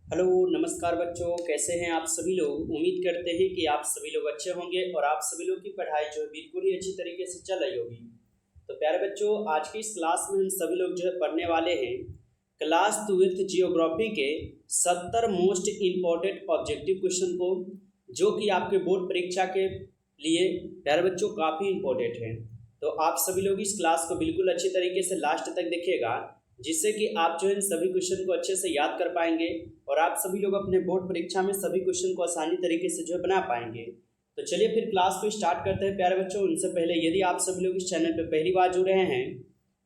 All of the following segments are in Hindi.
हेलो नमस्कार बच्चों, कैसे हैं आप सभी लोग। उम्मीद करते हैं कि आप सभी लोग अच्छे होंगे और आप सभी लोग की पढ़ाई जो है बिल्कुल ही अच्छी तरीके से चल रही होगी। तो प्यारे बच्चों, आज की इस क्लास में हम सभी लोग जो है पढ़ने वाले हैं क्लास 12th जियोग्राफी के 70 मोस्ट इम्पॉर्टेंट ऑब्जेक्टिव क्वेश्चन को, जो कि आपके बोर्ड परीक्षा के लिए प्यारे बच्चों काफ़ी इम्पोर्टेंट है। तो आप सभी लोग इस क्लास को बिल्कुल अच्छी तरीके से लास्ट तक देखिएगा, जिससे कि आप जो है इन सभी क्वेश्चन को अच्छे से याद कर पाएंगे और आप सभी लोग अपने बोर्ड परीक्षा में सभी क्वेश्चन को आसानी तरीके से जो है बना पाएंगे। तो चलिए फिर क्लास को स्टार्ट करते हैं प्यारे बच्चों। उनसे पहले यदि आप सभी लोग इस चैनल पर पहली बार जुड़ रहे हैं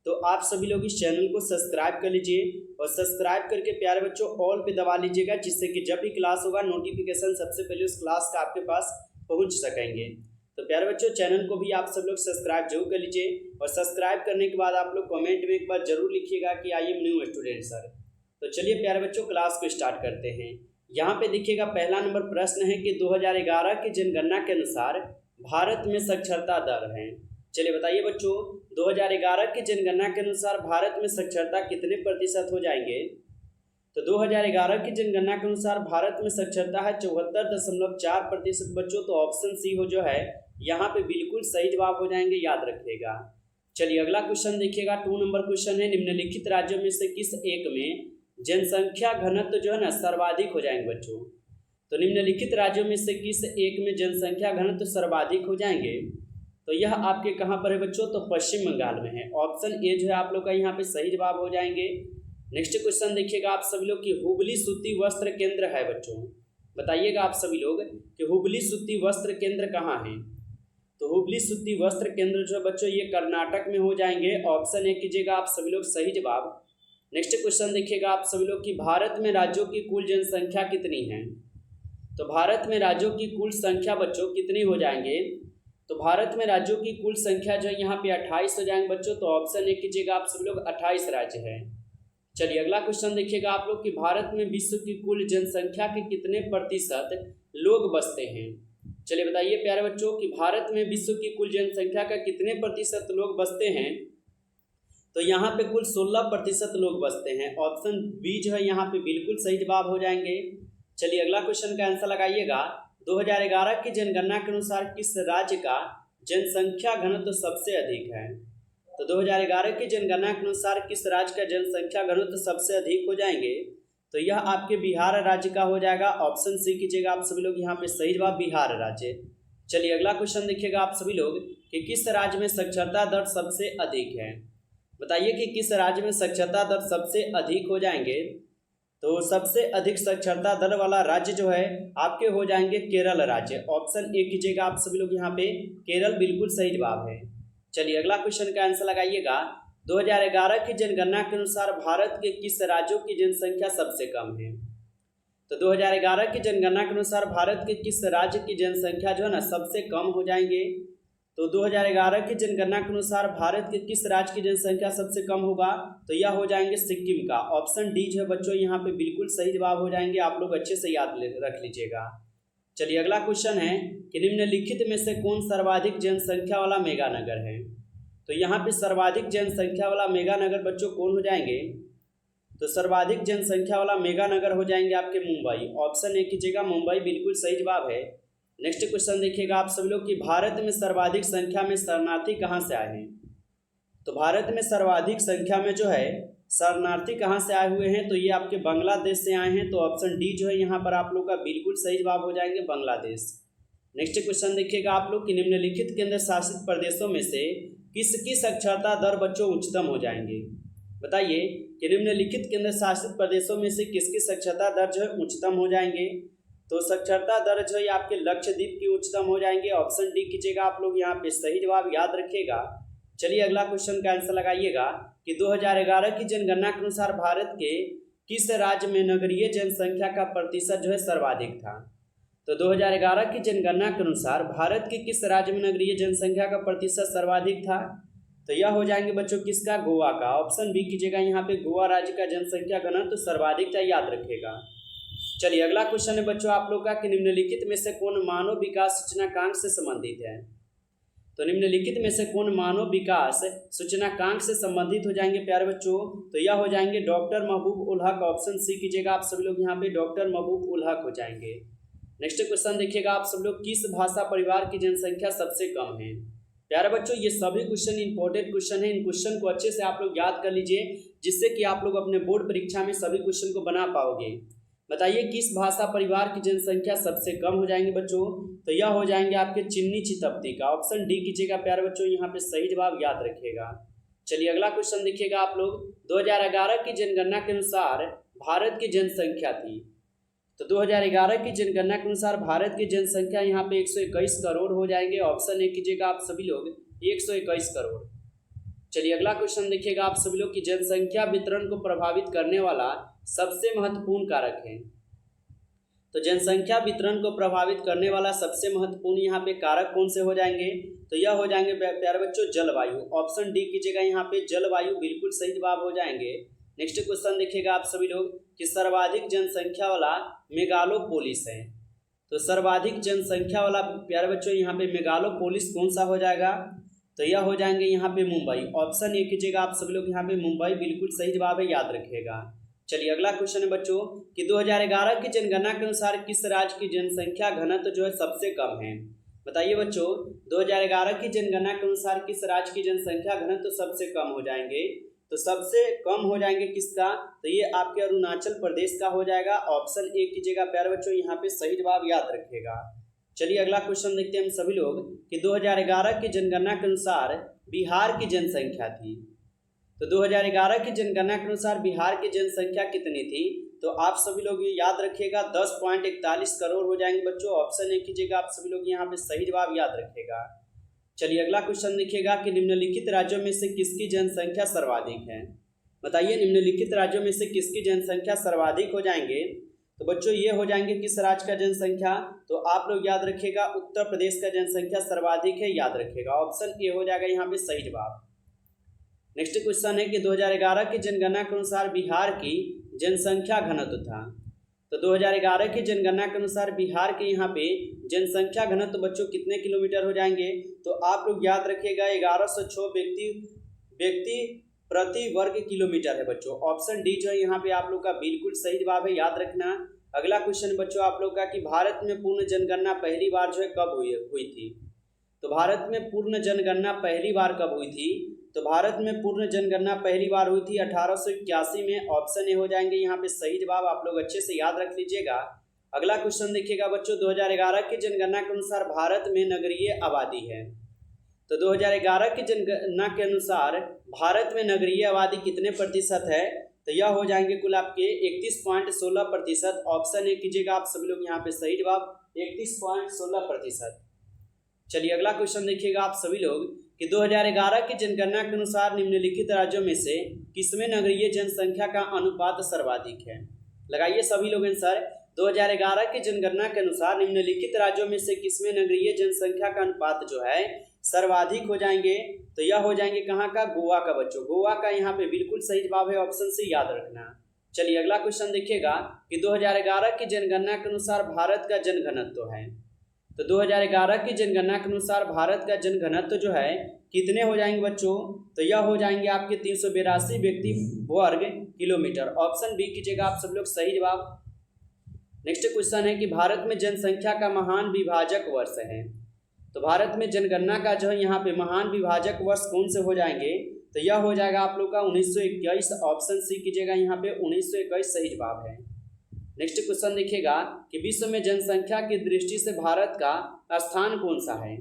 तो आप सभी लोग इस चैनल को सब्सक्राइब कर लीजिए और सब्सक्राइब करके प्यारे बच्चों ऑल पे दबा लीजिएगा, जिससे कि जब भी क्लास होगा नोटिफिकेशन सबसे पहले उस क्लास का आपके पास पहुंच सकेंगे। तो प्यारे बच्चों, चैनल को भी आप सब लोग सब्सक्राइब जरूर कर लीजिए और सब्सक्राइब करने के बाद आप लोग कमेंट में एक बार जरूर लिखिएगा कि I am new student sir. तो चलिए प्यारे बच्चों, क्लास को स्टार्ट करते हैं। यहाँ पे देखिएगा, पहला नंबर प्रश्न है कि 2011 की जनगणना के अनुसार भारत में साक्षरता दर है। चलिए बताइए बच्चों, 2011 की जनगणना के अनुसार भारत में साक्षरता कितने प्रतिशत हो जाएंगे। तो 2011 की जनगणना के अनुसार भारत में साक्षरता है 74.4% बच्चों। तो ऑप्शन सी हो जो है यहाँ पे बिल्कुल सही जवाब हो जाएंगे, याद रखिएगा। चलिए अगला क्वेश्चन देखिएगा, 2 नंबर क्वेश्चन है, निम्नलिखित राज्यों में से किस एक में जनसंख्या घनत्व जो है ना सर्वाधिक हो जाएंगे बच्चों। तो निम्नलिखित राज्यों में से किस एक में जनसंख्या घनत्व सर्वाधिक हो जाएंगे। तो यह आपके कहाँ पर है बच्चों, तो पश्चिम बंगाल में है। ऑप्शन ए जो है आप लोग का यहाँ पे सही जवाब हो जाएंगे। नेक्स्ट क्वेश्चन देखिएगा आप सभी लोग की हुबली सूती वस्त्र केंद्र है बच्चों। बताइएगा आप सभी लोग कि हुबली सूती वस्त्र केंद्र कहाँ है। तो हुबली सूती वस्त्र केंद्र जो है बच्चों ये कर्नाटक में हो जाएंगे। ऑप्शन ए कीजिएगा आप सभी लोग सही जवाब। नेक्स्ट क्वेश्चन देखिएगा आप सभी लोग की भारत में राज्यों की कुल जनसंख्या कितनी है। तो भारत में राज्यों की कुल संख्या बच्चों कितनी हो जाएंगे। तो भारत में राज्यों की कुल संख्या जो है यहाँ पे 28 हो जाएंगे बच्चों। तो ऑप्शन ए कीजिएगा आप सभी लोग 28 राज्य है। चलिए अगला क्वेश्चन देखिएगा आप लोग कि भारत में विश्व की कुल जनसंख्या के कितने प्रतिशत लोग बसते हैं। चलिए बताइए प्यारे बच्चों कि भारत में विश्व की कुल जनसंख्या का कितने प्रतिशत लोग बसते हैं। तो यहाँ पे कुल 16% लोग बसते हैं। ऑप्शन बी जो है यहाँ पे बिल्कुल सही जवाब हो जाएंगे। चलिए अगला क्वेश्चन का आंसर लगाइएगा, 2011 की जनगणना के अनुसार किस राज्य का जनसंख्या घनत्व सबसे अधिक है। तो 2011 की जनगणना के अनुसार किस राज्य का जनसंख्या घनत्व सबसे अधिक हो जाएंगे। तो यह आपके बिहार राज्य का हो जाएगा। ऑप्शन सी कीजिएगा आप सभी लोग यहाँ पे सही जवाब बिहार राज्य। चलिए अगला क्वेश्चन देखिएगा आप सभी लोग कि किस राज्य में साक्षरता दर सबसे अधिक है। बताइए कि किस राज्य में साक्षरता दर सबसे अधिक हो जाएंगे। तो सबसे अधिक साक्षरता दर वाला राज्य जो है आपके हो जाएंगे केरल राज्य। ऑप्शन ए कीजिएगा आप सभी लोग यहाँ पे केरल बिल्कुल सही जवाब है। चलिए अगला क्वेश्चन का आंसर लगाइएगा, 2011 की जनगणना के अनुसार भारत के किस राज्यों की जनसंख्या सबसे कम है। तो 2011 की जनगणना के अनुसार भारत के किस राज्य की जनसंख्या जो है ना सबसे कम हो जाएंगे। तो 2011 की जनगणना के अनुसार भारत के किस राज्य की जनसंख्या सबसे कम होगा। तो यह हो जाएंगे सिक्किम का। ऑप्शन डी जो है बच्चों यहाँ पे बिल्कुल सही जवाब हो जाएंगे, आप लोग अच्छे से याद रख लीजिएगा। चलिए अगला क्वेश्चन है कि निम्नलिखित में से कौन सर्वाधिक जनसंख्या वाला मेगा नगर है। तो यहाँ पे सर्वाधिक जनसंख्या वाला मेगा नगर बच्चों कौन हो जाएंगे। तो सर्वाधिक जनसंख्या वाला मेगा नगर हो जाएंगे आपके मुंबई। ऑप्शन ए कीजिएगा मुंबई बिल्कुल सही जवाब है। नेक्स्ट क्वेश्चन देखिएगा आप सभी लोग कि भारत में सर्वाधिक संख्या में शरणार्थी कहाँ से आए हैं। तो भारत में सर्वाधिक संख्या में जो है शरणार्थी कहाँ से आए हुए हैं। तो ये आपके बांग्लादेश से आए हैं। तो ऑप्शन डी जो है यहाँ पर आप लोग का बिल्कुल सही जवाब हो जाएंगे बांग्लादेश। नेक्स्ट क्वेश्चन देखिएगा आप लोग कि निम्नलिखित केंद्र शासित प्रदेशों में से किसकी साक्षरता दर बच्चों उच्चतम हो जाएंगे। बताइए कि निम्नलिखित केंद्र शासित प्रदेशों में से किसकी साक्षरता दर जो है उच्चतम हो जाएंगे। तो साक्षरता दर जो है आपके लक्षद्वीप की उच्चतम हो जाएंगे। ऑप्शन डी कीजिएगा आप लोग यहाँ पे सही जवाब, याद रखिएगा। चलिए अगला क्वेश्चन का आंसर लगाइएगा कि 2011 की जनगणना के अनुसार भारत के किस राज्य में नगरीय जनसंख्या का प्रतिशत जो है सर्वाधिक था। तो 2011 की जनगणना के अनुसार भारत के किस राज्य में नगरीय जनसंख्या का प्रतिशत सर्वाधिक था। तो यह हो जाएंगे बच्चों किसका, गोवा का। ऑप्शन बी कीजिएगा यहाँ पे गोवा राज्य का जनसंख्या घनत्व सर्वाधिक था, याद रखिएगा। चलिए अगला क्वेश्चन है बच्चों आप लोग का कि निम्नलिखित में से कौन मानव विकास सूचकांक से संबंधित है। तो निम्नलिखित में से कौन मानव विकास सूचनांक से संबंधित हो जाएंगे प्यारे बच्चों? तो यह हो जाएंगे डॉक्टर महबूब उल हक। ऑप्शन सी कीजिएगा आप सभी लोग यहाँ पे, डॉक्टर महबूब उल हक हो जाएंगे। नेक्स्ट क्वेश्चन देखिएगा आप सब लोग, किस भाषा परिवार की जनसंख्या सबसे कम है? प्यारे बच्चों ये सभी क्वेश्चन इंपॉर्टेंट क्वेश्चन है, इन क्वेश्चन को अच्छे से आप लोग याद कर लीजिए, जिससे कि आप लोग अपने बोर्ड परीक्षा में सभी क्वेश्चन को बना पाओगे। बताइए किस भाषा परिवार की जनसंख्या सबसे कम हो जाएंगे बच्चों? तो यह हो जाएंगे आपके चिन्नी चितप्ती का। ऑप्शन डी कीजिएगा प्यारे बच्चों, यहाँ पे सही जवाब याद रखिएगा। चलिए अगला क्वेश्चन देखिएगा आप लोग, 2011 की जनगणना के अनुसार भारत की जनसंख्या थी। तो 2011 की जनगणना के अनुसार भारत की जनसंख्या यहाँ पे 121 करोड़ हो जाएंगे। ऑप्शन ए कीजिएगा आप सभी लोग, 121 करोड़। चलिए अगला क्वेश्चन देखिएगा आप सभी लोग की जनसंख्या वितरण को प्रभावित करने वाला सबसे महत्वपूर्ण कारक है। तो जनसंख्या वितरण को प्रभावित करने वाला सबसे महत्वपूर्ण यहाँ पे कारक कौन से हो जाएंगे? तो यह हो जाएंगे प्यारे बच्चों जलवायु। ऑप्शन डी कीजिएगा यहाँ पे, जलवायु बिल्कुल सही जवाब हो जाएंगे। नेक्स्ट क्वेश्चन देखिएगा आप सभी लोग कि सर्वाधिक जनसंख्या वाला मेगालोपोलिस है। तो सर्वाधिक जनसंख्या वाला प्यारे बच्चों यहाँ पे मेगालोपोलिस कौन सा हो जाएगा? तो यह हो जाएंगे यहाँ पे मुंबई। ऑप्शन ए कीजिएगा आप सभी लोग यहाँ पे, मुंबई बिल्कुल सही जवाब है, याद रखिएगा। चलिए अगला क्वेश्चन है बच्चों कि 2011 की जनगणना के अनुसार किस राज्य की जनसंख्या घनत्व जो है सबसे कम है? बताइए बच्चों 2011 की जनगणना के अनुसार किस राज्य की जनसंख्या घनत्व सबसे कम हो जाएंगे? तो सबसे कम हो जाएंगे किसका? तो ये आपके अरुणाचल प्रदेश का हो जाएगा। ऑप्शन ए कीजिएगा प्यारे बच्चों, यहाँ पे सही जवाब याद रखिएगा। चलिए अगला क्वेश्चन देखते हैं हम सभी लोग कि 2011 की जनगणना के अनुसार बिहार की जनसंख्या थी। तो 2011 की जनगणना के अनुसार बिहार की जनसंख्या कितनी थी? तो आप सभी लोग ये याद रखिएगा 10.41 करोड़ हो जाएंगे बच्चों। ऑप्शन ए कीजिएगा आप सभी लोग, यहाँ पे सही जवाब याद रखिएगा। चलिए अगला क्वेश्चन देखिएगा कि निम्नलिखित राज्यों में से किसकी जनसंख्या सर्वाधिक है? बताइए निम्नलिखित राज्यों में से किसकी जनसंख्या सर्वाधिक हो जाएंगे? तो बच्चों ये हो जाएंगे किस राज्य का जनसंख्या? तो आप लोग याद रखिएगा उत्तर प्रदेश का जनसंख्या सर्वाधिक है, याद रखिएगा। ऑप्शन ए हो जाएगा यहाँ पे सही जवाब। नेक्स्ट क्वेश्चन है कि 2011 की जनगणना के अनुसार बिहार की जनसंख्या घनत्व था। तो 2011 की जनगणना के अनुसार बिहार के यहाँ पे जनसंख्या घनत्व बच्चों कितने किलोमीटर हो जाएंगे? तो आप लोग याद रखिएगा 1106 व्यक्ति प्रति वर्ग किलोमीटर है बच्चों। ऑप्शन डी जो है यहाँ पे आप लोग का बिल्कुल सही जवाब है, याद रखना। अगला क्वेश्चन बच्चों आप लोग का कि भारत में पूर्ण जनगणना पहली बार जो है कब हुई थी? तो भारत में पूर्ण जनगणना पहली बार कब हुई थी? तो भारत में पूर्ण जनगणना पहली बार हुई थी 1881 में। ऑप्शन ए हो जाएंगे यहाँ पे सही जवाब, आप लोग अच्छे से याद रख लीजिएगा। अगला क्वेश्चन देखिएगा बच्चों 2011 की जनगणना के अनुसार भारत में नगरीय आबादी है। तो 2011 की जनगणना के अनुसार भारत में नगरीय आबादी कितने प्रतिशत है? तो यह हो जाएंगे कुल आपके 31.16%। ऑप्शन ए कीजिएगा आप सभी लोग, यहाँ पे सही जवाब 31.16%। चलिए अगला क्वेश्चन देखिएगा आप सभी लोग कि 2011 की जनगणना के अनुसार निम्नलिखित राज्यों में से किसमें नगरीय जनसंख्या का अनुपात सर्वाधिक है? लगाइए सभी लोग आंसर। 2011 की जनगणना के अनुसार निम्नलिखित राज्यों में से किसमें नगरीय जनसंख्या का अनुपात जो है सर्वाधिक हो जाएंगे? तो यह हो जाएंगे कहाँ का? गोवा का बच्चों। गोवा का यहाँ पे बिल्कुल सही जवाब है, ऑप्शन से याद रखना। चलिए अगला क्वेश्चन देखिएगा कि 2011 की जनगणना के अनुसार भारत का जनघनत्व है। तो 2011 की जनगणना के अनुसार भारत का जनघनत्व जो है कितने हो जाएंगे बच्चों? तो यह हो जाएंगे आपके 382 व्यक्ति वर्ग किलोमीटर। ऑप्शन बी कीजिएगा आप सब लोग, सही जवाब। नेक्स्ट क्वेश्चन है कि भारत में जनसंख्या का महान विभाजक वर्ष है। तो भारत में जनगणना का जो है यहाँ पे महान विभाजक वर्ष कौन से हो जाएंगे? तो यह हो जाएगा आप लोग का 1921। ऑप्शन सी कीजिएगा यहाँ पे 1921 सही जवाब है। नेक्स्ट क्वेश्चन देखिएगा कि विश्व में जनसंख्या की दृष्टि से भारत का स्थान कौन सा है?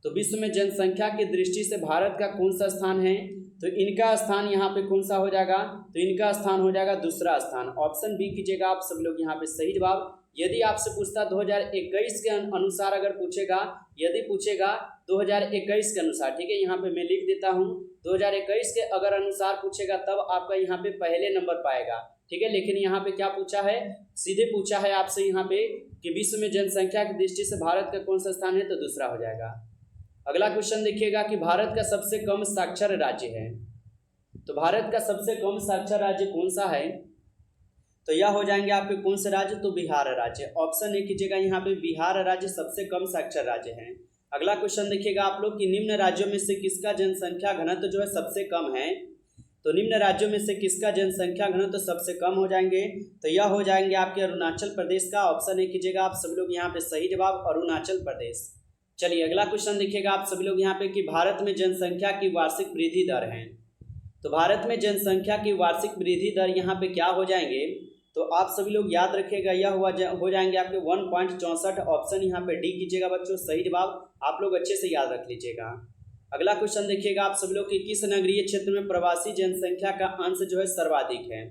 तो विश्व में जनसंख्या की दृष्टि से भारत का कौन सा स्थान है? तो इनका स्थान यहाँ पे कौन सा हो जाएगा? तो इनका स्थान हो जाएगा दूसरा स्थान। ऑप्शन बी कीजिएगा आप सब लोग, यहाँ पे सही जवाब। यदि आपसे पूछता 2021 के अनुसार अगर पूछेगा, यदि पूछेगा 2021 के अनुसार, ठीक है, यहाँ पे मैं लिख देता हूँ 2021 के अगर अनुसार पूछेगा तब आपका यहाँ पे पहले नंबर पाएगा, ठीक है। लेकिन यहाँ पे क्या पूछा है? सीधे पूछा है आपसे यहाँ पे कि विश्व में जनसंख्या की दृष्टि से भारत का कौन सा स्थान है? तो दूसरा हो जाएगा। अगला क्वेश्चन देखिएगा कि भारत का सबसे कम साक्षर राज्य है। तो भारत का सबसे कम साक्षर राज्य कौन सा है? तो यह हो जाएंगे आपके कौन से राज्य? तो बिहार राज्य। ऑप्शन ए कीजिएगा यहाँ पे, बिहार राज्य सबसे कम साक्षर राज्य है। अगला क्वेश्चन देखिएगा आप लोग कि निम्न राज्यों में से किसका जनसंख्या घनत्व जो है सबसे कम है। तो निम्न राज्यों में से किसका जनसंख्या घनत्व सबसे कम हो जाएंगे, तो यह हो जाएंगे आपके अरुणाचल प्रदेश का। ऑप्शन ए कीजिएगा आप सभी लोग यहाँ पे, सही जवाब अरुणाचल प्रदेश। चलिए अगला क्वेश्चन देखिएगा आप सभी लोग यहाँ पे कि भारत में जनसंख्या की वार्षिक वृद्धि दर है। तो भारत में जनसंख्या की वार्षिक वृद्धि दर यहाँ पे क्या हो जाएंगे, तो आप सभी लोग याद रखिएगा यह हो जाएंगे आपके 1.64। ऑप्शन यहाँ पे डी कीजिएगा बच्चों, सही जवाब आप लोग अच्छे से याद रख लीजिएगा। अगला क्वेश्चन देखिएगा आप सभी लोग कि किस नगरीय क्षेत्र में प्रवासी जनसंख्या का अंश जो है सर्वाधिक है।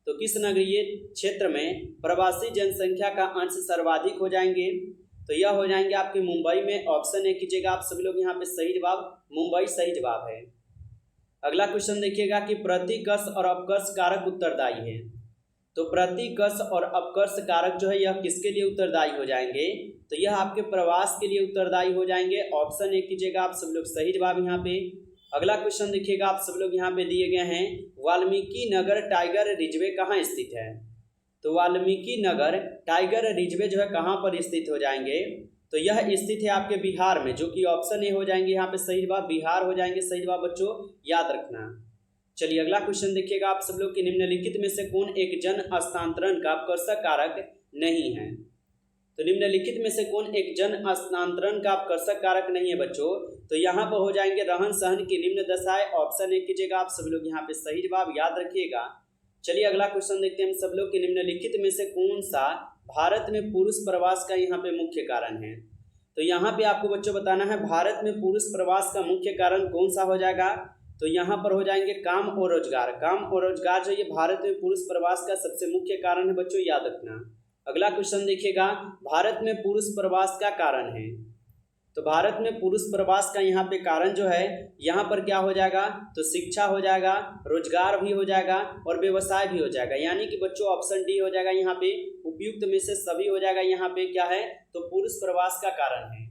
तो किस नगरीय क्षेत्र में प्रवासी जनसंख्या का अंश सर्वाधिक हो जाएंगे, तो यह हो जाएंगे आपके मुंबई में। ऑप्शन ए कीजिएगा आप सभी लोग यहाँ पे, सही जवाब मुंबई सही जवाब है। अगला क्वेश्चन देखिएगा कि प्रतिकर्ष और अपकर्ष कारक उत्तरदायी है। तो प्रतिकर्ष और अपकर्ष कारक जो है यह किसके लिए उत्तरदायी हो जाएंगे, तो यह आपके प्रवास के लिए उत्तरदायी हो जाएंगे। ऑप्शन ए कीजिएगा आप सब लोग, सही जवाब यहाँ पे। अगला क्वेश्चन देखिएगा आप सब लोग यहाँ पे दिए गए हैं, वाल्मीकि नगर टाइगर रिजर्वे कहाँ स्थित है। तो वाल्मीकि नगर टाइगर रिजर्वे जो है कहाँ पर स्थित हो जाएंगे, तो यह स्थित है आपके बिहार में, जो कि ऑप्शन ए हो जाएंगे यहाँ पे, सही जवाब बिहार हो जाएंगे, सही जवाब बच्चों याद रखना। चलिए अगला क्वेश्चन देखिएगा आप सब लोग कि निम्नलिखित में से कौन एक जन हस्तांतरण का अपकर्षक कारक नहीं है। तो निम्नलिखित में से कौन एक जन हस्तांतरण का अपकर्षक कारक नहीं है बच्चों, तो यहाँ पर हो जाएंगे रहन सहन की निम्न दशाएं। ऑप्शन ए कीजिएगा आप सब लोग यहाँ पे, सही जवाब याद रखिएगा। चलिए अगला क्वेश्चन देखते हैं हम सब लोग कि निम्नलिखित में से कौन सा भारत में पुरुष प्रवास का यहाँ पे मुख्य कारण है। तो यहाँ पे आपको बच्चों बताना है भारत में पुरुष प्रवास का मुख्य कारण कौन सा हो जाएगा, तो यहाँ पर हो जाएंगे काम और रोजगार। काम और रोजगार जो ये भारत में पुरुष प्रवास का सबसे मुख्य कारण है बच्चों, याद रखना। अगला क्वेश्चन देखिएगा, भारत में पुरुष प्रवास का कारण है। तो भारत में पुरुष प्रवास का यहाँ पे कारण जो है यहाँ पर क्या हो जाएगा, तो शिक्षा हो जाएगा, रोजगार भी हो जाएगा और व्यवसाय भी हो जाएगा। यानी कि बच्चों ऑप्शन डी हो जाएगा यहाँ पे, उपयुक्त में से सभी हो जाएगा। यहाँ पे क्या है, तो पुरुष प्रवास का कारण है।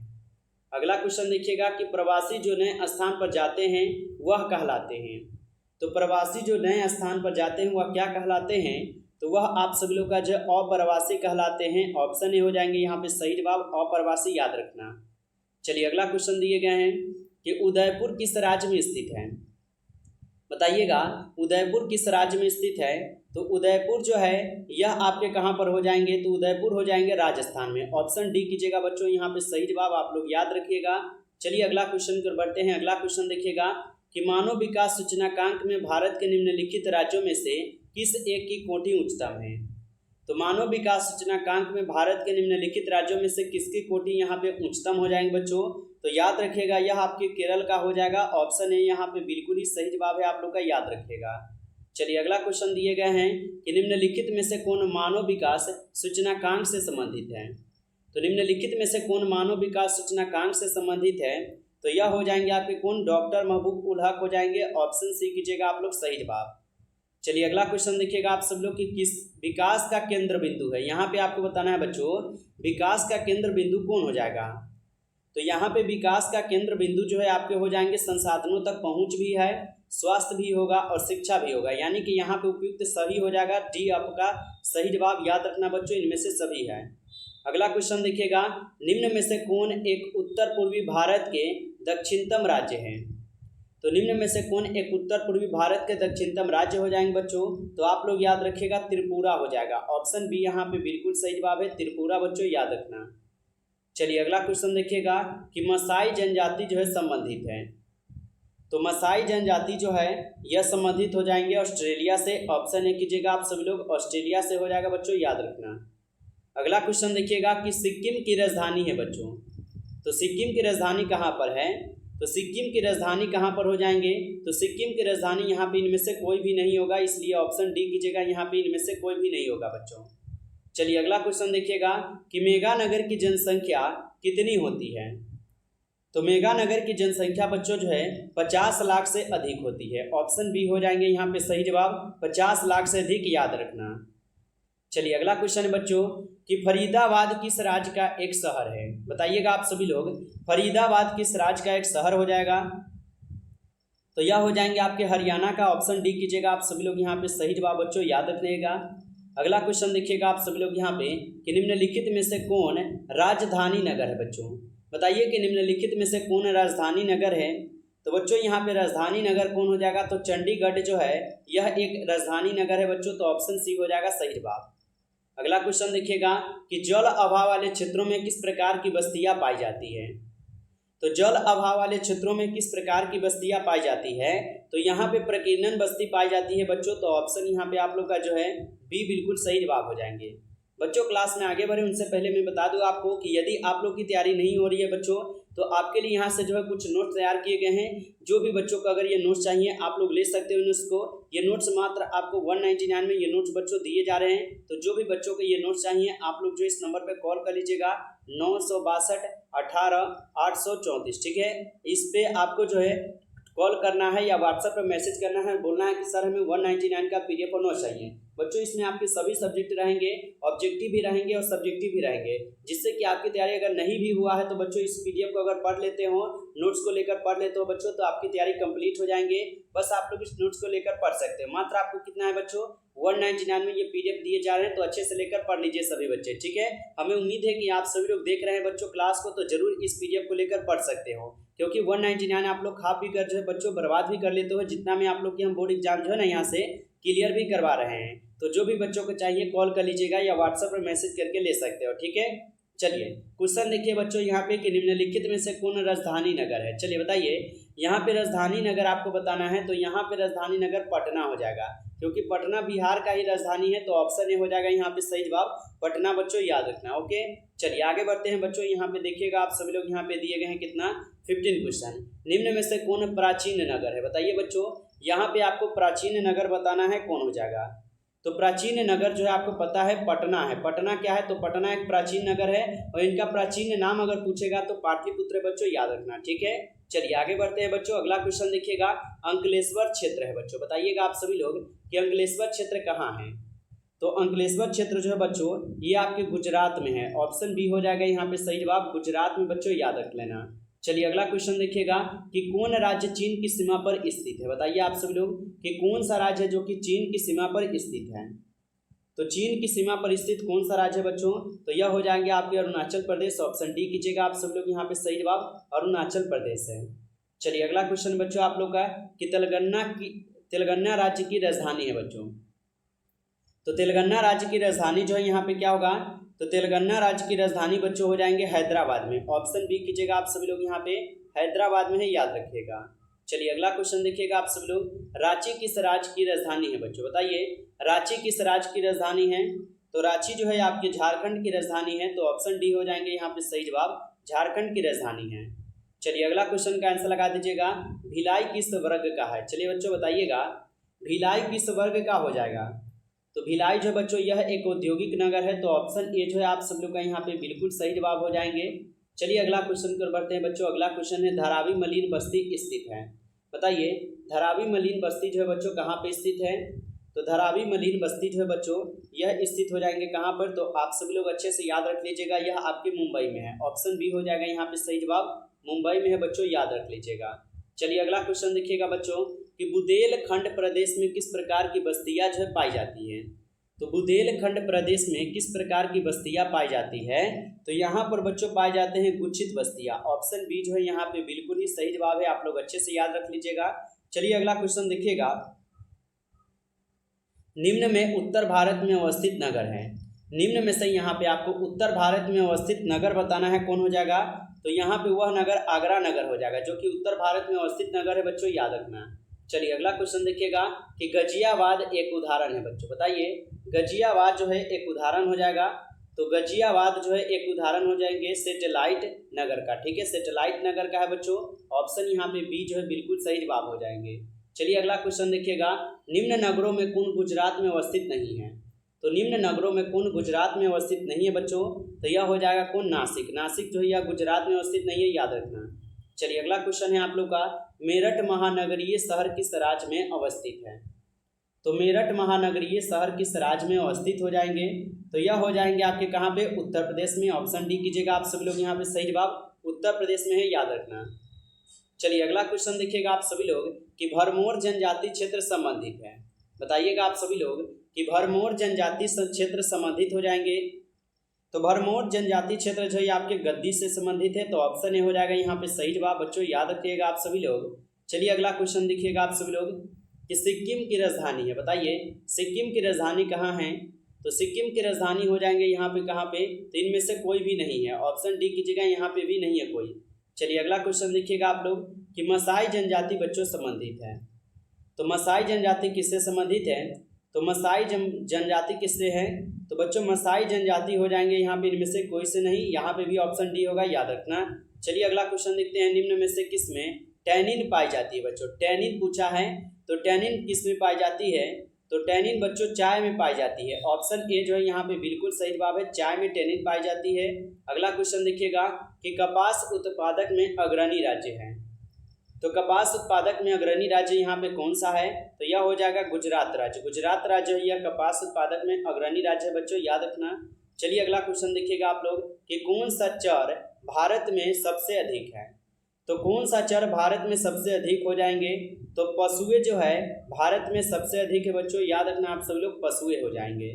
अगला क्वेश्चन देखिएगा कि प्रवासी जो नए स्थान पर जाते हैं वह कहलाते हैं। तो प्रवासी जो नए स्थान पर जाते हैं वह क्या कहलाते हैं, तो वह आप सभी लोग का जो अप्रवासी कहलाते हैं। ऑप्शन ए हो जाएंगे यहाँ पे, सही जवाब अप्रवासी याद रखना। चलिए अगला क्वेश्चन दिए गए हैं कि उदयपुर किस राज्य में स्थित है। बताइएगा उदयपुर किस राज्य में स्थित है। तो उदयपुर जो है यह आपके कहाँ पर हो जाएंगे, तो उदयपुर हो जाएंगे राजस्थान में। ऑप्शन डी कीजिएगा बच्चों यहाँ पे, सही जवाब आप लोग याद रखिएगा। चलिए अगला क्वेश्चन कर बढ़ते हैं। अगला क्वेश्चन देखिएगा कि मानव विकास सूचकांक में भारत के निम्नलिखित राज्यों में से किस एक की कोटि उच्चतम है। तो मानव विकास सूचकांक में भारत के निम्नलिखित राज्यों में से किसकी कोटि यहाँ पे उच्चतम हो जाएंगे बच्चों, तो याद रखिएगा यह आपके केरल का हो जाएगा। ऑप्शन ए यहाँ पे बिल्कुल ही सही जवाब है, आप लोग का याद रखिएगा। चलिए अगला क्वेश्चन दिए गए हैं कि निम्नलिखित में से कौन मानव विकास सूचकांक से संबंधित है। तो निम्नलिखित में से कौन मानव विकास सूचकांक से संबंधित है, तो यह हो जाएंगे आपके कौन, डॉक्टर महबूब उल हक हो जाएंगे। ऑप्शन सी कीजिएगा आप लोग, सही जवाब। चलिए अगला क्वेश्चन देखिएगा आप सब लोग कि किस विकास का केंद्र बिंदु है। यहाँ पे आपको बताना है बच्चों विकास का केंद्र बिंदु कौन हो जाएगा। तो यहाँ पे विकास का केंद्र बिंदु जो है आपके हो जाएंगे संसाधनों तक पहुँच भी है, स्वास्थ्य भी होगा और शिक्षा भी होगा। यानी कि यहाँ पे उपयुक्त सही हो जाएगा, डी आपका सही जवाब याद रखना बच्चों, इनमें से सभी है। अगला क्वेश्चन देखिएगा, निम्न में से कौन एक उत्तर पूर्वी भारत के दक्षिणतम राज्य है। तो निम्न में से कौन एक उत्तर पूर्वी भारत के दक्षिणतम राज्य हो जाएंगे बच्चों, तो आप लोग याद रखिएगा त्रिपुरा हो जाएगा। ऑप्शन बी यहाँ पे बिल्कुल सही जवाब है, त्रिपुरा बच्चों याद रखना। चलिए अगला क्वेश्चन देखिएगा कि मसाई जनजाति जो है संबंधित है। तो मसाई जनजाति जो है यह संबंधित हो जाएंगे ऑस्ट्रेलिया से। ऑप्शन ए कीजिएगा आप सभी लोग, ऑस्ट्रेलिया से हो जाएगा बच्चों, याद रखना। अगला क्वेश्चन देखिएगा कि सिक्किम की राजधानी है बच्चों। तो सिक्किम की राजधानी कहाँ पर है। तो सिक्किम की राजधानी कहाँ पर हो जाएंगे, तो सिक्किम की राजधानी यहाँ पे इनमें से कोई भी नहीं होगा, इसलिए ऑप्शन डी कीजिएगा, यहाँ पे इनमें से कोई भी नहीं होगा बच्चों। चलिए अगला क्वेश्चन देखिएगा कि मेगानगर की जनसंख्या कितनी होती है। तो मेगानगर की जनसंख्या बच्चों जो है 50 लाख से अधिक होती है। ऑप्शन बी हो जाएंगे यहाँ पे सही जवाब, 50 लाख से अधिक याद रखना। चलिए अगला क्वेश्चन है बच्चों कि फरीदाबाद किस राज्य का एक शहर है। बताइएगा आप सभी लोग फरीदाबाद किस राज्य का एक शहर हो जाएगा, तो यह हो जाएंगे आपके हरियाणा का। ऑप्शन डी कीजिएगा आप सभी लोग यहाँ पे सही जवाब बच्चों याद रखिएगा। अगला क्वेश्चन देखिएगा आप सभी लोग यहाँ पे कि निम्नलिखित में से कौन राजधानी नगर है बच्चों। बताइए कि निम्नलिखित में से कौन राजधानी नगर है। तो बच्चों यहाँ पे राजधानी नगर कौन हो जाएगा, तो चंडीगढ़ जो है यह एक राजधानी नगर है बच्चों, तो ऑप्शन सी हो जाएगा सही जवाब। अगला क्वेश्चन देखिएगा कि जल अभाव वाले क्षेत्रों में किस प्रकार की बस्तियां पाई जाती है। तो जल अभाव वाले क्षेत्रों में किस प्रकार की बस्तियां पाई जाती है, तो यहाँ पे प्रकीर्णन बस्ती पाई जाती है बच्चों, तो ऑप्शन यहाँ पे आप लोग का जो है बी बिल्कुल सही जवाब हो जाएंगे। बच्चों क्लास में आगे बढ़े उनसे पहले मैं बता दूं आपको कि यदि आप लोग की तैयारी नहीं हो रही है बच्चों, तो आपके लिए यहाँ से जो है कुछ नोट्स तैयार किए गए हैं। जो भी बच्चों को अगर ये नोट्स चाहिए आप लोग ले सकते हो नोट्स को। ये नोट्स मात्र आपको 199 में ये नोट्स बच्चों दिए जा रहे हैं। तो जो भी बच्चों को ये नोट्स चाहिए आप लोग जो इस नंबर पर कॉल कर लीजिएगा 962 18 834, ठीक है। इस पे आपको जो है कॉल करना है या व्हाट्सएप पर मैसेज करना है, बोलना है कि सर हमें 199 का पीडीएफ और नोट्स चाहिए। बच्चों इसमें आपके सभी सब्जेक्ट रहेंगे, ऑब्जेक्टिव भी रहेंगे और सब्जेक्टिव भी रहेंगे, जिससे कि आपकी तैयारी अगर नहीं भी हुआ है तो बच्चों इस पीडीएफ को अगर पढ़ लेते हो, नोट्स को लेकर पढ़ लेते हो बच्चों, तो आपकी तैयारी कंप्लीट हो जाएंगे। बस आप लोग इस नोट्स को लेकर पढ़ सकते हो। मात्र आपको कितना है बच्चों 199 में ये पीडीएफ दिए जा रहे हैं, तो अच्छे से लेकर पढ़ लीजिए सभी बच्चे, ठीक है। हमें उम्मीद है कि आप सभी लोग देख रहे हैं बच्चों क्लास को, तो जरूर इस पीडीएफ को लेकर पढ़ सकते हो, क्योंकि 199 आप लोग खा पी कर जो है बच्चों बर्बाद भी कर लेते हो, जितना में आप लोग की हम बोर्ड एग्जाम जो है ना यहाँ से क्लियर भी करवा रहे हैं। तो जो भी बच्चों को चाहिए कॉल कर लीजिएगा या व्हाट्सएप पर मैसेज करके ले सकते हो, ठीक है। चलिए क्वेश्चन देखिए बच्चों यहाँ पे कि निम्नलिखित में से कौन राजधानी नगर है। चलिए बताइए, यहाँ पे राजधानी नगर आपको बताना है, तो यहाँ पे राजधानी नगर पटना हो जाएगा, क्योंकि पटना बिहार का ही राजधानी है, तो ऑप्शन ए हो जाएगा यहाँ पे सही जवाब पटना बच्चों, याद रखना, ओके। चलिए आगे बढ़ते हैं बच्चों। यहाँ पे देखिएगा आप सभी लोग, यहाँ पे दिए गए हैं कितना 15 क्वेश्चन। निम्न में से कौन प्राचीन नगर है। बताइए बच्चों, यहाँ पे आपको प्राचीन नगर बताना है, कौन हो जाएगा। तो प्राचीन नगर जो है आपको पता है पटना है। पटना क्या है, तो पटना एक प्राचीन नगर है, और इनका प्राचीन नाम अगर पूछेगा तो पाटलिपुत्र बच्चों, याद रखना, ठीक है। चलिए आगे बढ़ते हैं बच्चों। अगला क्वेश्चन देखिएगा, अंकलेश्वर क्षेत्र है बच्चों। बताइएगा आप सभी लोग कि अंकलेश्वर क्षेत्र कहाँ है। तो अंकलेश्वर क्षेत्र जो है बच्चों ये आपके गुजरात में है, ऑप्शन बी हो जाएगा यहाँ पे सही जवाब, गुजरात में बच्चों, याद रख लेना। चलिए अगला क्वेश्चन देखिएगा कि कौन राज्य चीन की सीमा पर स्थित है। बताइए आप सभी लोग कि कौन सा राज्य है जो कि चीन की सीमा पर स्थित है। तो चीन की सीमा पर स्थित कौन सा राज्य है बच्चों, तो यह हो जाएंगे आपके अरुणाचल प्रदेश, ऑप्शन डी कीजिएगा आप सब लोग, यहाँ पे सही जवाब अरुणाचल प्रदेश है। चलिए अगला क्वेश्चन बच्चों आप लोग का कि तेलंगाना राज्य की राजधानी है बच्चों। तो तेलंगाना राज्य की राजधानी जो है यहाँ पे क्या होगा, तो तेलंगाना राज्य की राजधानी बच्चों हो जाएंगे हैदराबाद में, ऑप्शन बी कीजिएगा आप सभी लोग, यहाँ पे हैदराबाद में है, याद रखिएगा। चलिए अगला क्वेश्चन देखिएगा आप सभी लोग, रांची किस राज्य की राजधानी है बच्चों। बताइए रांची किस राज्य की राजधानी है। तो रांची जो है आपके झारखंड की राजधानी है, तो ऑप्शन डी हो जाएंगे यहाँ पे सही जवाब, झारखंड की राजधानी है। चलिए अगला क्वेश्चन का आंसर लगा दीजिएगा, भिलाई किस वर्ग का है। चलिए बच्चों बताइएगा भिलाई किस वर्ग का हो जाएगा। तो भिलाई जो बच्चों यह एक औद्योगिक नगर है, तो ऑप्शन ए जो है आप सब लोग का यहाँ पे बिल्कुल सही जवाब हो जाएंगे। चलिए अगला क्वेश्चन कर बढ़ते हैं बच्चों। अगला क्वेश्चन है, धारावी मलिन बस्ती स्थित है। बताइए धारावी मलिन बस्ती जो है बच्चों कहाँ पे स्थित है। तो धारावी मलिन बस्ती जो है बच्चों यह स्थित हो जाएंगे कहाँ पर, तो आप सभी लोग अच्छे से याद रख लीजिएगा, यह आपके मुंबई में है, ऑप्शन बी हो जाएगा यहाँ पे सही जवाब, मुंबई में है बच्चों, याद रख लीजिएगा। चलिए अगला क्वेश्चन देखिएगा बच्चों कि बुंदेलखंड प्रदेश में किस प्रकार की बस्तियां जो है पाई जाती है। तो बुंदेलखंड प्रदेश में किस प्रकार की बस्तियां पाई जाती है, तो यहाँ पर बच्चों पाए जाते हैं गुच्छित बस्तियां, ऑप्शन बी जो है यहाँ पे बिल्कुल ही सही जवाब है, आप लोग अच्छे से याद रख लीजिएगा। चलिए अगला क्वेश्चन देखिएगा, निम्न में उत्तर भारत में अवस्थित नगर है। निम्न में से यहाँ पे आपको उत्तर भारत में अवस्थित नगर बताना है, कौन हो जाएगा। तो यहाँ पे वह नगर आगरा नगर हो जाएगा, जो कि उत्तर भारत में अवस्थित नगर है बच्चों, याद रखना। चलिए अगला क्वेश्चन देखिएगा कि गाजियाबाद एक उदाहरण है बच्चों। बताइए गाजियाबाद जो है एक उदाहरण हो जाएगा। तो गाजियाबाद जो है एक उदाहरण हो जाएंगे सैटेलाइट नगर का, ठीक है, सैटेलाइट नगर का है बच्चों, ऑप्शन यहाँ पे बी जो है बिल्कुल सही जवाब हो जाएंगे। चलिए अगला क्वेश्चन देखिएगा, निम्न नगरों में कौन गुजरात में अवस्थित नहीं है। तो निम्न नगरों में कौन गुजरात में अवस्थित नहीं है बच्चों, तो यह हो जाएगा कौन, नासिक। नासिक जो है यह गुजरात में अवस्थित नहीं है, याद रखना। चलिए अगला क्वेश्चन है आप लोग का, मेरठ महानगरीय शहर किस राज्य में अवस्थित है। तो मेरठ महानगरीय शहर किस राज्य में अवस्थित हो जाएंगे, तो यह हो जाएंगे आपके कहाँ पे, उत्तर प्रदेश में, ऑप्शन डी कीजिएगा आप सभी लोग, यहाँ पे सही जवाब उत्तर प्रदेश में है, याद रखना। चलिए अगला क्वेश्चन देखिएगा आप सभी लोग कि भरमौर जनजाति क्षेत्र संबंधित है। बताइएगा आप सभी लोग कि भरमौर जनजाति क्षेत्र संबंधित हो जाएंगे। तो भरमौर जनजाति क्षेत्र जो है आपके गद्दी से संबंधित है, तो ऑप्शन ए हो जाएगा यहाँ पे सही जवाब। बच्चों याद रखिएगा आप सभी लोग। चलिए अगला क्वेश्चन देखिएगा आप सभी लोग कि सिक्किम की राजधानी है, बताइए सिक्किम की राजधानी कहाँ है। तो सिक्किम की राजधानी हो जाएंगे यहाँ पे कहाँ पे, तो इनमें से कोई भी नहीं है, ऑप्शन डी कीजिएगा, यहाँ पे भी नहीं है कोई। चलिए अगला क्वेश्चन देखिएगा आप लोग कि मसाई जनजाति बच्चों संबंधित है। तो मसाई जनजाति किससे संबंधित है, तो मसाई जनजाति किससे है, तो बच्चों मसाई जनजाति हो जाएंगे यहाँ पे इनमें से कोई से नहीं, यहाँ पे भी ऑप्शन डी होगा, याद रखना। चलिए अगला क्वेश्चन देखते हैं, निम्न में से किसमें टैनिन पाई जाती है। बच्चों टैनिन पूछा है, तो टैनिन किस में पाई जाती है, तो टैनिन बच्चों चाय में पाई जाती है। ऑप्शन ए जो है यहाँ पे बिल्कुल सही जवाब है, चाय में टैनिन पाई जाती है। अगला क्वेश्चन देखिएगा कि कपास उत्पादक में अग्रणी राज्य है। तो कपास उत्पादक में अग्रणी राज्य यहाँ पे कौन सा है, तो यह हो जाएगा गुजरात राज्य। गुजरात राज्य है यह कपास उत्पादक में अग्रणी राज्य है, बच्चों याद रखना। चलिए अगला क्वेश्चन देखिएगा आप लोग कि कौन सा चर भारत में सबसे अधिक है। तो कौन सा चर भारत में सबसे अधिक हो जाएंगे, तो पशुए जो है भारत में सबसे अधिक है, बच्चों याद रखना आप सभी लोग पशुए हो जाएंगे।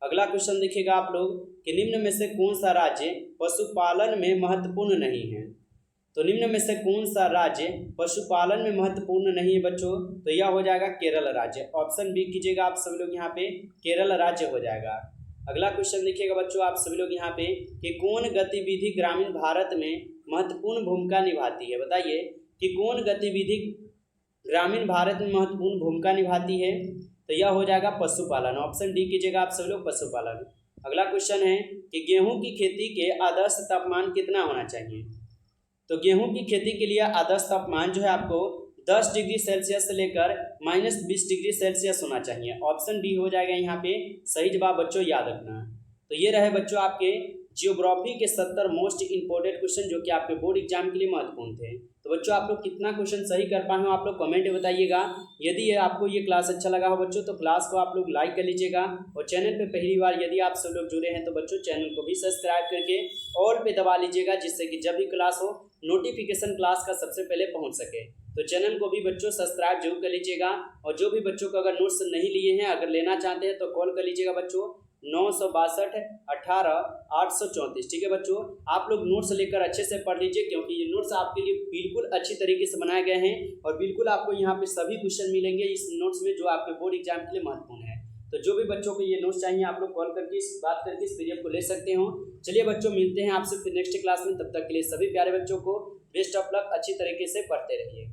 अगला क्वेश्चन देखिएगा आप लोग कि निम्न में से कौन सा राज्य पशुपालन में महत्वपूर्ण नहीं है। तो निम्न में से कौन सा राज्य पशुपालन में महत्वपूर्ण नहीं है बच्चों, तो यह हो जाएगा केरल राज्य। ऑप्शन बी कीजिएगा आप सभी लोग यहाँ पे, केरल राज्य हो जाएगा। अगला क्वेश्चन देखिएगा बच्चों आप सभी लोग यहाँ पे कि कौन गतिविधि ग्रामीण भारत में महत्वपूर्ण भूमिका निभाती है। बताइए कि कौन गतिविधि ग्रामीण भारत में महत्वपूर्ण भूमिका निभाती है, तो यह हो जाएगा पशुपालन। ऑप्शन डी कीजिएगा आप सभी लोग, पशुपालन। अगला क्वेश्चन है कि गेहूं की खेती के आदर्श तापमान कितना होना चाहिए। तो गेहूं की खेती के लिए आदर्श तापमान जो है आपको 10 डिग्री सेल्सियस से लेकर -20 डिग्री सेल्सियस होना चाहिए। ऑप्शन बी हो जाएगा यहाँ पे सही जवाब, बच्चों याद रखना। तो ये रहे बच्चों आपके जियोग्राफी के 70 मोस्ट इंपोर्टेंट क्वेश्चन जो कि आपके बोर्ड एग्जाम के लिए महत्वपूर्ण थे। तो बच्चों आप लोग कितना क्वेश्चन सही कर पाए हो आप लोग कमेंट में बताइएगा। यदि आपको ये क्लास अच्छा लगा हो बच्चों तो क्लास को आप लोग लाइक कर लीजिएगा, और चैनल पे पहली बार यदि आप सब लोग जुड़े हैं तो बच्चों चैनल को भी सब्सक्राइब करके ऑल पे दबा लीजिएगा, जिससे कि जब भी क्लास हो नोटिफिकेशन क्लास का सबसे पहले पहुँच सके। तो चैनल को भी बच्चों सब्सक्राइब जरूर कर लीजिएगा, और जो भी बच्चों को अगर नोट्स नहीं लिए हैं अगर लेना चाहते हैं तो कॉल कर लीजिएगा बच्चों 962 18 834। ठीक है बच्चों, आप लोग नोट्स लेकर अच्छे से पढ़ लीजिए, क्योंकि ये नोट्स आपके लिए बिल्कुल अच्छी तरीके से बनाए गए हैं, और बिल्कुल आपको यहाँ पे सभी क्वेश्चन मिलेंगे इस नोट्स में जो आपके बोर्ड एग्जाम के लिए महत्वपूर्ण है। तो जो भी बच्चों को ये नोट्स चाहिए आप लोग कॉल करके इस बात करके इस पीडीएफ को ले सकते हो। चलिए बच्चों मिलते हैं आपसे फिर नेक्स्ट क्लास में, तब तक के लिए सभी प्यारे बच्चों को बेस्ट ऑफ लक, अच्छी तरीके से पढ़ते रहिए।